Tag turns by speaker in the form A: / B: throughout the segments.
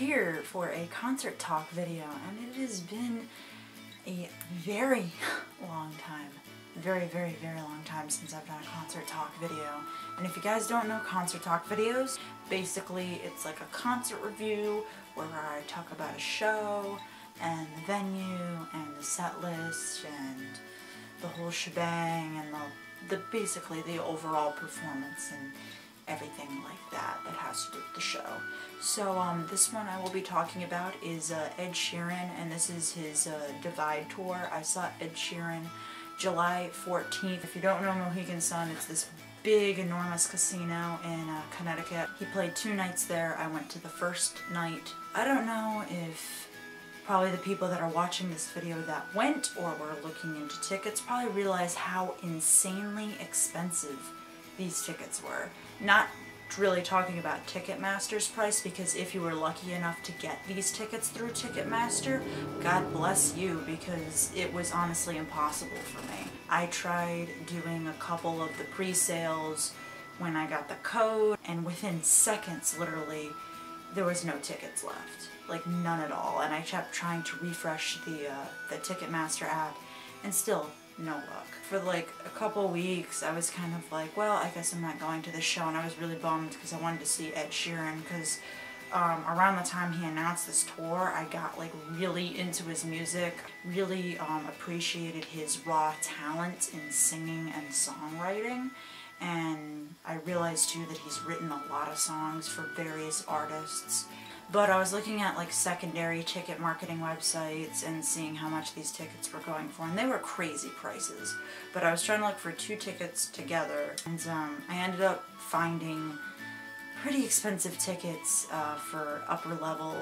A: here for a concert talk video, and it has been a very long time. Very long time since I've done a concert talk video. And if you guys don't know concert talk videos, basically it's like a concert review where I talk about a show and the venue and the set list and the whole shebang and basically the overall performance and everything like that has to do with the show. So this one I will be talking about is Ed Sheeran, and this is his Divide tour. I saw Ed Sheeran July 14th. If you don't know Mohegan, it's this big, enormous casino in Connecticut. He played 2 nights there. I went to the first night. I don't know if probably the people that are watching this video that went or were looking into tickets probably realize how insanely expensive these tickets were. Not really talking about Ticketmaster's price, because if you were lucky enough to get these tickets through Ticketmaster, God bless you, because it was honestly impossible for me. I tried doing a couple of the pre-sales when I got the code, and within seconds, literally, there was no tickets left. Like, none at all. And I kept trying to refresh the Ticketmaster app, and still, no luck. For like a couple weeks I was kind of like, well, I guess I'm not going to this show, and I was really bummed because I wanted to see Ed Sheeran, because around the time he announced this tour I got like really into his music, really appreciated his raw talent in singing and songwriting, and I realized too that he's written a lot of songs for various artists. But I was looking at like secondary ticket marketing websites and seeing how much these tickets were going for, and they were crazy prices. But I was trying to look for 2 tickets together, and I ended up finding pretty expensive tickets for upper level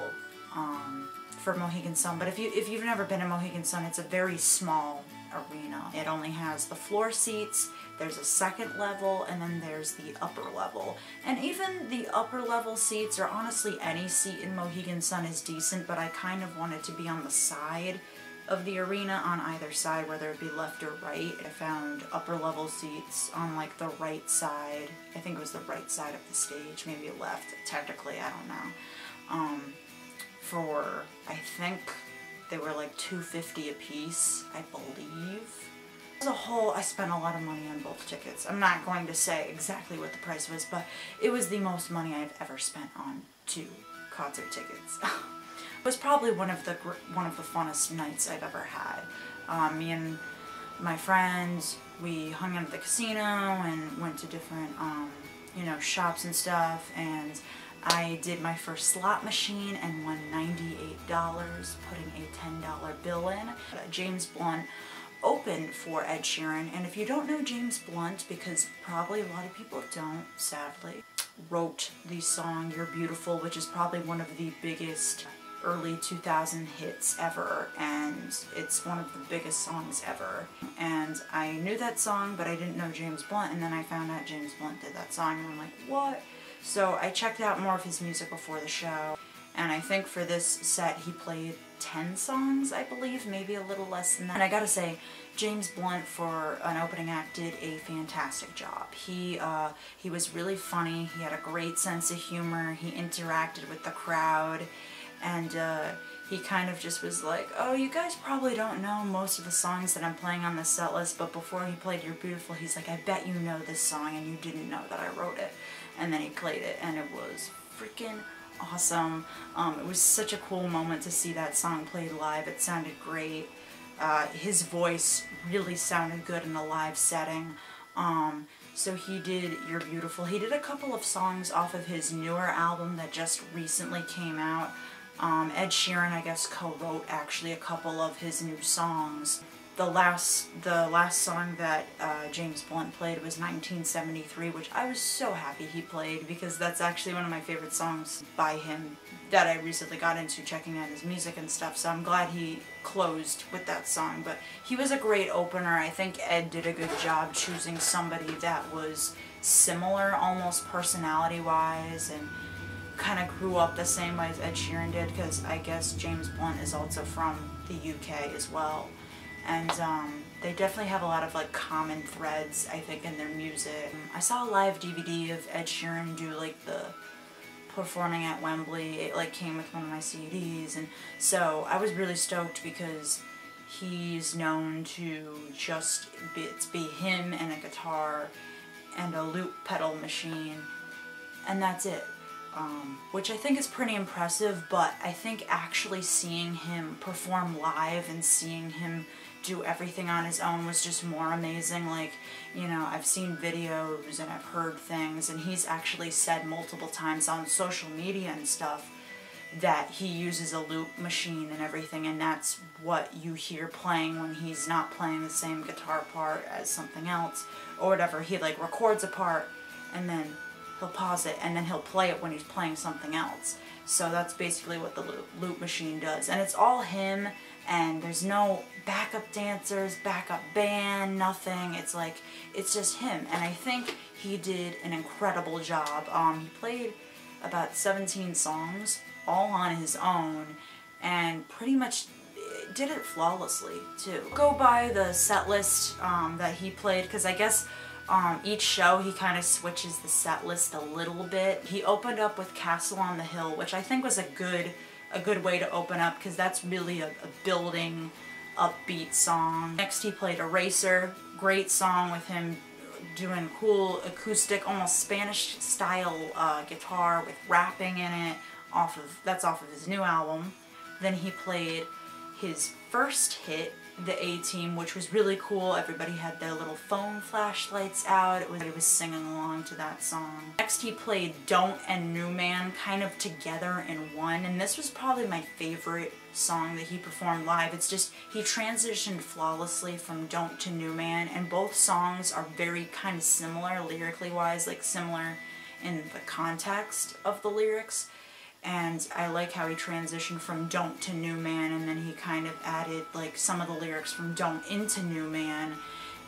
A: for Mohegan. But if you've never been to Mohegan, it's a very small arena. It only has the floor seats, there's a second level, and then there's the upper level. And even the upper level seats, or honestly any seat in Mohegan is decent, but I kind of wanted to be on the side of the arena, on either side, whether it be left or right. I found upper level seats on like the right side. I think it was the right side of the stage, maybe left, technically, I don't know. For, I think, they were like $2.50 a piece, I believe. As a whole, I spent a lot of money on both tickets. I'm not going to say exactly what the price was, but it was the most money I've ever spent on 2 concert tickets. It was probably one of the funnest nights I've ever had. Me and my friends, we hung out at the casino and went to different, you know, shops and stuff, and I did my first slot machine and won $98, putting a $10 bill in. James Blunt opened for Ed Sheeran, and if you don't know James Blunt, because probably a lot of people don't, sadly, wrote the song You're Beautiful, which is probably one of the biggest early 2000 hits ever, and it's one of the biggest songs ever. And I knew that song, but I didn't know James Blunt, and then I found out James Blunt did that song, and I'm like, what? So I checked out more of his music before the show, and I think for this set he played 10 songs, I believe, maybe a little less than that. And I gotta say, James Blunt, for an opening act, did a fantastic job. He was really funny, he had a great sense of humor, he interacted with the crowd, and he kind of just was like, oh, you guys probably don't know most of the songs that I'm playing on this set list, but before he played You're Beautiful, he's like, I bet you know this song and you didn't know that I wrote it. And then he played it, and it was freaking awesome. It was such a cool moment to see that song played live. It sounded great. His voice really sounded good in a live setting. So he did You're Beautiful. He did a couple of songs off of his newer album that just recently came out. Ed Sheeran, I guess, co-wrote actually a couple of his new songs. The last song that James Blunt played was 1973, which I was so happy he played, because that's actually one of my favorite songs by him that I recently got into checking out his music and stuff, so I'm glad he closed with that song. But he was a great opener. I think Ed did a good job choosing somebody that was similar, almost personality-wise, and kind of grew up the same way as Ed Sheeran did, because I guess James Blunt is also from the UK as well. And they definitely have a lot of like common threads, I think, in their music. I saw a live DVD of Ed Sheeran do like the performing at Wembley. It like came with one of my CDs, and so I was really stoked because he's known to just be him and a guitar and a loop pedal machine, and that's it. Which I think is pretty impressive, but I think actually seeing him perform live and seeing him do everything on his own was just more amazing. Like, you know, I've seen videos and I've heard things, and he's actually said multiple times on social media and stuff that he uses a loop machine and everything, and that's what you hear playing when he's not playing the same guitar part as something else or whatever. He like records a part and then he'll pause it and then he'll play it when he's playing something else. So that's basically what the loop machine does, and it's all him, and there's no backup dancers, backup band, nothing. It's like, it's just him, and I think he did an incredible job. He played about 17 songs all on his own and pretty much did it flawlessly too. Go by the set list that he played, because I guess each show he kind of switches the set list a little bit. He opened up with Castle on the Hill, which I think was a good way to open up, because that's really a building, upbeat song. Next he played Eraser, great song with him doing cool acoustic, almost Spanish style guitar with rapping in it. That's off of his new album. Then he played his first hit, The A-Team, which was really cool. Everybody had their little phone flashlights out. He was singing along to that song. Next he played Don't and New Man kind of together in one, and this was probably my favorite song that he performed live. It's just, he transitioned flawlessly from Don't to New Man, and both songs are very kind of similar lyrically wise, like similar in the context of the lyrics. And I like how he transitioned from Don't to New Man, and then he kind of added like some of the lyrics from Don't into New Man,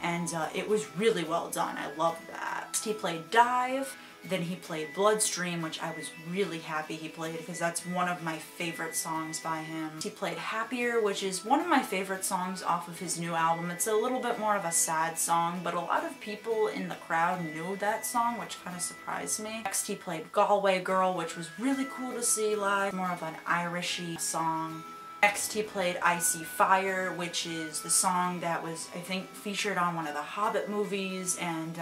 A: and it was really well done. I love that. He played Dive, then he played Bloodstream, which I was really happy he played because that's one of my favorite songs by him. He played Happier, which is one of my favorite songs off of his new album. It's a little bit more of a sad song, but a lot of people in the crowd knew that song, which kind of surprised me. Next he played Galway Girl, which was really cool to see live, more of an Irishy song. Next he played Icy Fire, which is the song that was, I think, featured on one of the Hobbit movies, and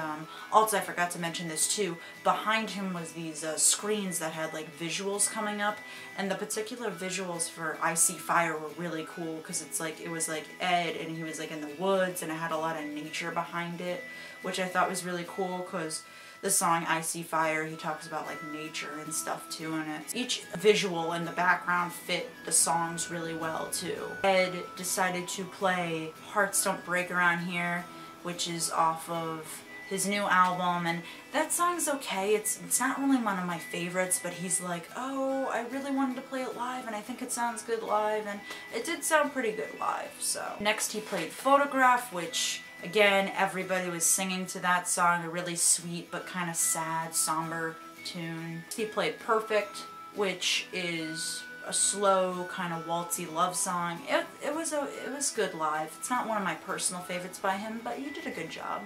A: also I forgot to mention this too, behind him was these screens that had like visuals coming up, and the particular visuals for Icy Fire were really cool because it's like, it was like Ed and he was like in the woods and it had a lot of nature behind it, which I thought was really cool because the song Icy Fire, he talks about like nature and stuff too in it. Each visual in the background fit the songs really well too. Ed decided to play Hearts Don't Break Around Here, which is off of his new album, and that song's okay. It's not really one of my favorites, but he's like, oh, I really wanted to play it live and I think it sounds good live, and it did sound pretty good live, so. Next he played Photograph, which again, everybody was singing to that song, a really sweet but kind of sad, somber tune. He played Perfect, which is a slow, kind of waltzy love song. It was good live. It's not one of my personal favorites by him, but he did a good job.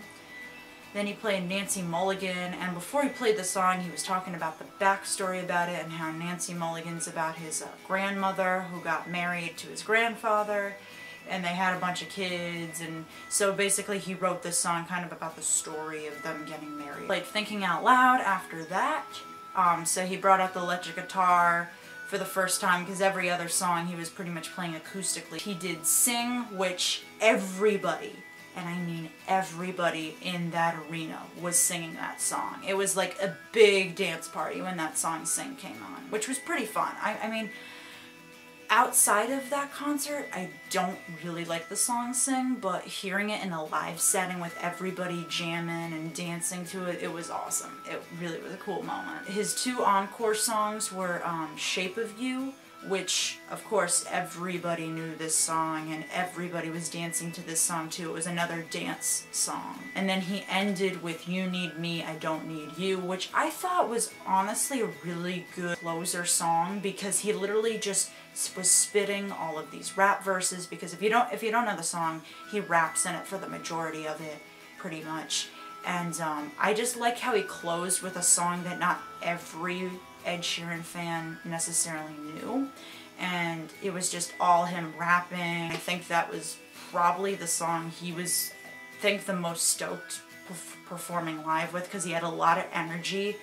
A: Then he played Nancy Mulligan, and before he played the song, he was talking about the backstory about it and how Nancy Mulligan's about his grandmother who got married to his grandfather, and they had a bunch of kids, and so basically he wrote this song kind of about the story of them getting married. Played Thinking Out Loud after that, so he brought out the electric guitar for the first time because every other song he was pretty much playing acoustically. He did Sing, which everybody, and I mean everybody in that arena was singing that song. It was like a big dance party when that song Sing came on, which was pretty fun. I mean, outside of that concert, I don't really like the song Sing, but hearing it in a live setting with everybody jamming and dancing to it, it was awesome. It really was a cool moment. His two encore songs were Shape of You, which, of course, everybody knew this song and everybody was dancing to this song too. It was another dance song. And then he ended with You Need Me, I Don't Need You, which I thought was honestly a really good closer song because he literally just was spitting all of these rap verses, because if you don't know the song, he raps in it for the majority of it, pretty much. And I just like how he closed with a song that not every Ed Sheeran fan necessarily knew. And it was just all him rapping. I think that was probably the song he was, I think, the most stoked performing live with, because he had a lot of energy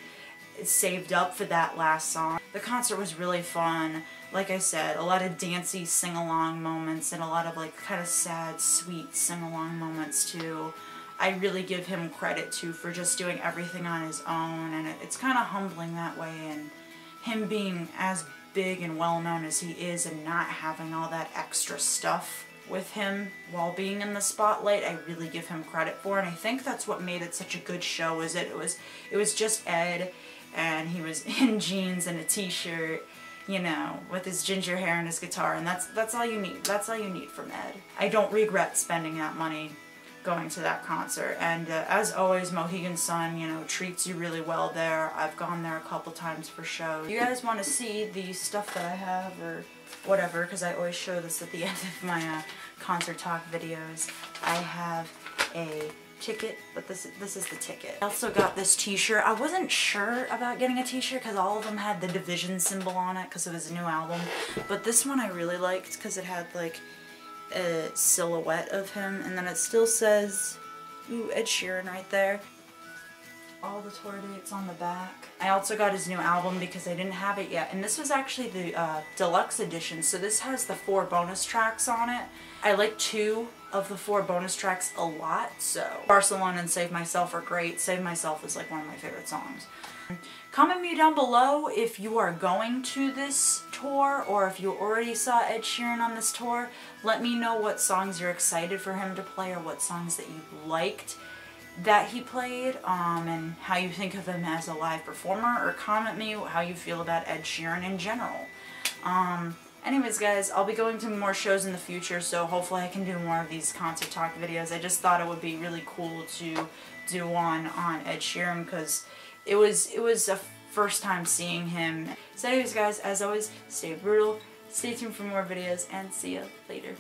A: saved up for that last song. The concert was really fun. Like I said, a lot of dancey sing-along moments and a lot of like kind of sad, sweet sing-along moments too. I really give him credit too for just doing everything on his own, and it's kind of humbling that way, and him being as big and well known as he is and not having all that extra stuff with him while being in the spotlight, I really give him credit for. And I think that's what made it such a good show, is it was just Ed, and he was in jeans and a t-shirt, you know, with his ginger hair and his guitar, and that's all you need. That's all you need from Ed. I don't regret spending that money going to that concert. And as always, Mohegan Sun, you know, treats you really well there. I've gone there a couple times for shows. You guys want to see the stuff that I have or whatever, because I always show this at the end of my concert talk videos. I have a ticket, but this is the ticket. I also got this t-shirt. I wasn't sure about getting a t-shirt because all of them had the Division symbol on it because it was a new album, but this one I really liked because it had like a silhouette of him, and then it still says, ooh, Ed Sheeran right there. All the tour dates on the back. I also got his new album because I didn't have it yet, and this was actually the deluxe edition, so this has the 4 bonus tracks on it. I like 2 of the 4 bonus tracks a lot, so Barcelona and Save Myself are great. Save Myself is like one of my favorite songs. Comment me down below if you are going to this tour or if you already saw Ed Sheeran on this tour. Let me know what songs you're excited for him to play or what songs that you liked that he played, and how you think of him as a live performer, or comment me how you feel about Ed Sheeran in general. Anyways guys, I'll be going to more shows in the future, so hopefully I can do more of these concert talk videos. I just thought it would be really cool to do one on Ed Sheeran because it was a first time seeing him. So anyways guys, as always, stay brutal, stay tuned for more videos, and see ya later.